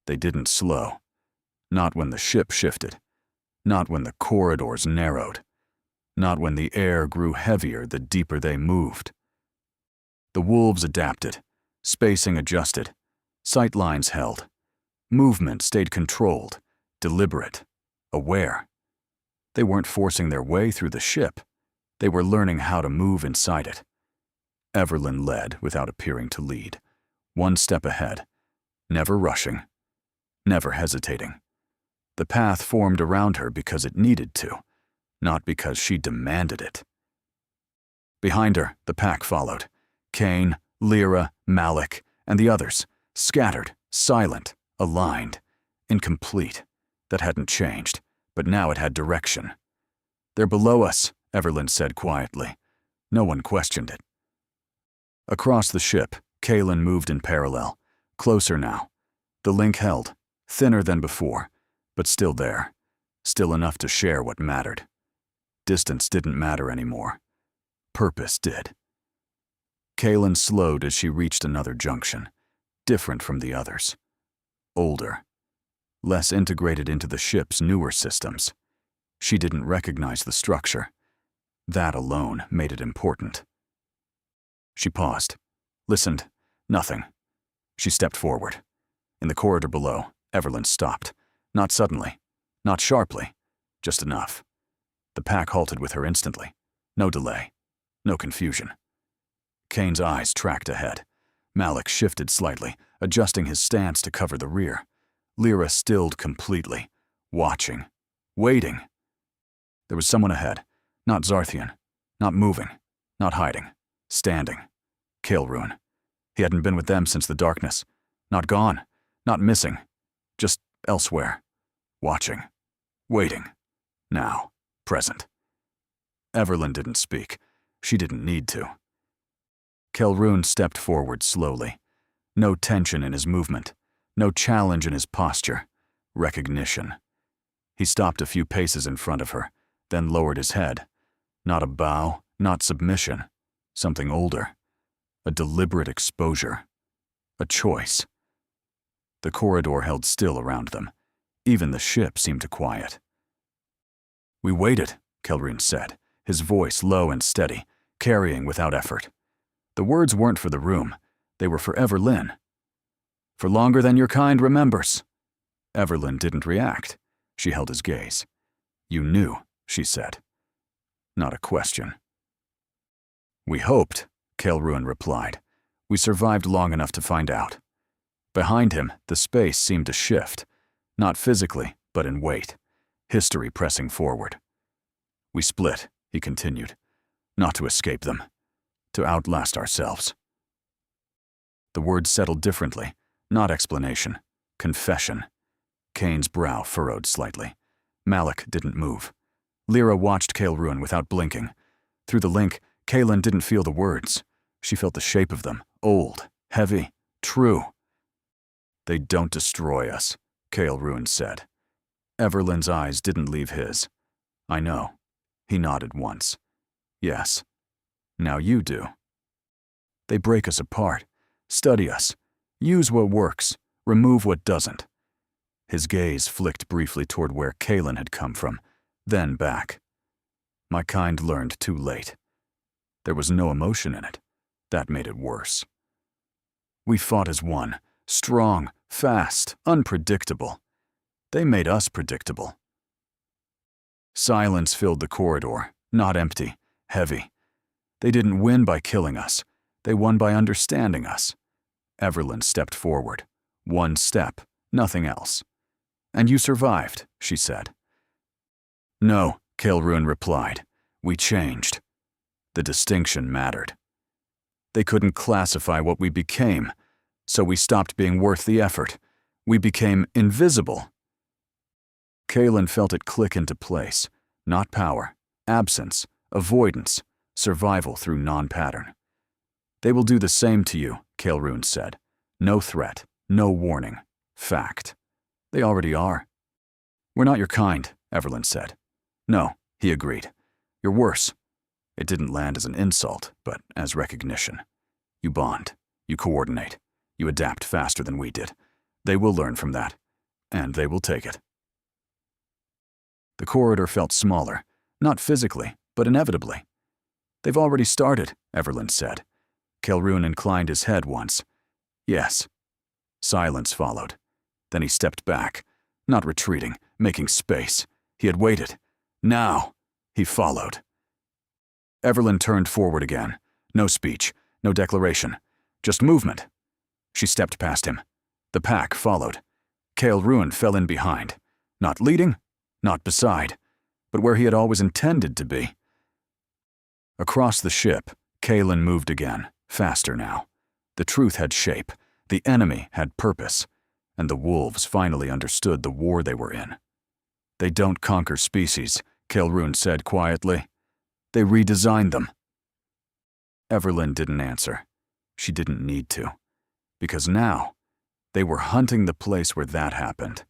They didn't slow. Not when the ship shifted. Not when the corridors narrowed. Not when the air grew heavier the deeper they moved. The wolves adapted. Spacing adjusted. Sight lines held. Movement stayed controlled, deliberate, aware. They weren't forcing their way through the ship. They were learning how to move inside it. Everlyn led without appearing to lead. One step ahead. Never rushing. Never hesitating. The path formed around her because it needed to, not because she demanded it. Behind her, the pack followed. Kaelen, Lyra, Malik, and the others, scattered, silent, aligned, incomplete. That hadn't changed, but now it had direction. "They're below us," Everlyn said quietly. No one questioned it. Across the ship, Kaelen moved in parallel, closer now. The link held, thinner than before, but still there, still enough to share what mattered. Distance didn't matter anymore. Purpose did. Kaelen slowed as she reached another junction, different from the others. Older. Less integrated into the ship's newer systems. She didn't recognize the structure. That alone made it important. She paused, listened, nothing. She stepped forward. In the corridor below, Everlyn stopped. Not suddenly, not sharply, just enough. The pack halted with her instantly. No delay, no confusion. Kane's eyes tracked ahead. Malik shifted slightly, adjusting his stance to cover the rear. Lyra stilled completely, watching, waiting. There was someone ahead, not Zarthian, not moving, not hiding, standing. Kaelen. He hadn't been with them since the darkness. Not gone, not missing, just elsewhere. Watching, waiting, now, present. Everlyn didn't speak. She didn't need to. Kaelen stepped forward slowly. No tension in his movement, no challenge in his posture. Recognition. He stopped a few paces in front of her, then lowered his head. Not a bow, not submission. Something older. A deliberate exposure. A choice. The corridor held still around them. Even the ship seemed to quiet. "We waited," Kaelen said, his voice low and steady, carrying without effort. The words weren't for the room. They were for Everlyn. "For longer than your kind remembers." Everlyn didn't react. She held his gaze. "You knew," she said. Not a question. "We hoped," Kaelen replied. "We survived long enough to find out." Behind him, the space seemed to shift. Not physically, but in weight. History pressing forward. "We split," he continued. "Not to escape them. To outlast ourselves." The words settled differently. Not explanation. Confession. Kane's brow furrowed slightly. Malik didn't move. Lyra watched Kaelen without blinking. Through the link, Kaelen didn't feel the words. She felt the shape of them. Old, heavy, true. "They don't destroy us," Kaelen said. Everlyn's eyes didn't leave his. "I know." He nodded once. "Yes. Now you do." "They break us apart, study us, use what works, remove what doesn't." His gaze flicked briefly toward where Kaelen had come from, then back. "My kind learned too late." There was no emotion in it. That made it worse. "We fought as one, strong, fast, unpredictable. They made us predictable." Silence filled the corridor, not empty, heavy. They didn't win by killing us. They won by understanding us. Everlyn stepped forward. One step, nothing else. "And you survived," she said. "No," Kaelen replied. "We changed." The distinction mattered. They couldn't classify what we became, so we stopped being worth the effort. We became invisible. Kaelen felt it click into place. Not power, absence, avoidance, survival through non-pattern. "They will do the same to you," Kaelen said. "No threat, no warning. Fact. They already are." "We're not your kind," Everlyn said. "No," he agreed. "You're worse." It didn't land as an insult, but as recognition. "You bond. You coordinate. You adapt faster than we did. They will learn from that, and they will take it. The corridor felt smaller, not physically, but inevitably. They've already started, Everlyn said. Kaelen inclined his head once. Yes. Silence followed. Then he stepped back, not retreating, making space. He had waited. Now, he followed. Everlyn turned forward again. No speech, no declaration, just movement. She stepped past him. The pack followed. Kaelen fell in behind. Not leading, not beside, but where he had always intended to be. Across the ship, Kaelen moved again, faster now. The truth had shape, the enemy had purpose, and the wolves finally understood the war they were in. They don't conquer species, Kaelen said quietly. They redesign them. Everlyn didn't answer. She didn't need to. Because now, they were hunting the place where that happened.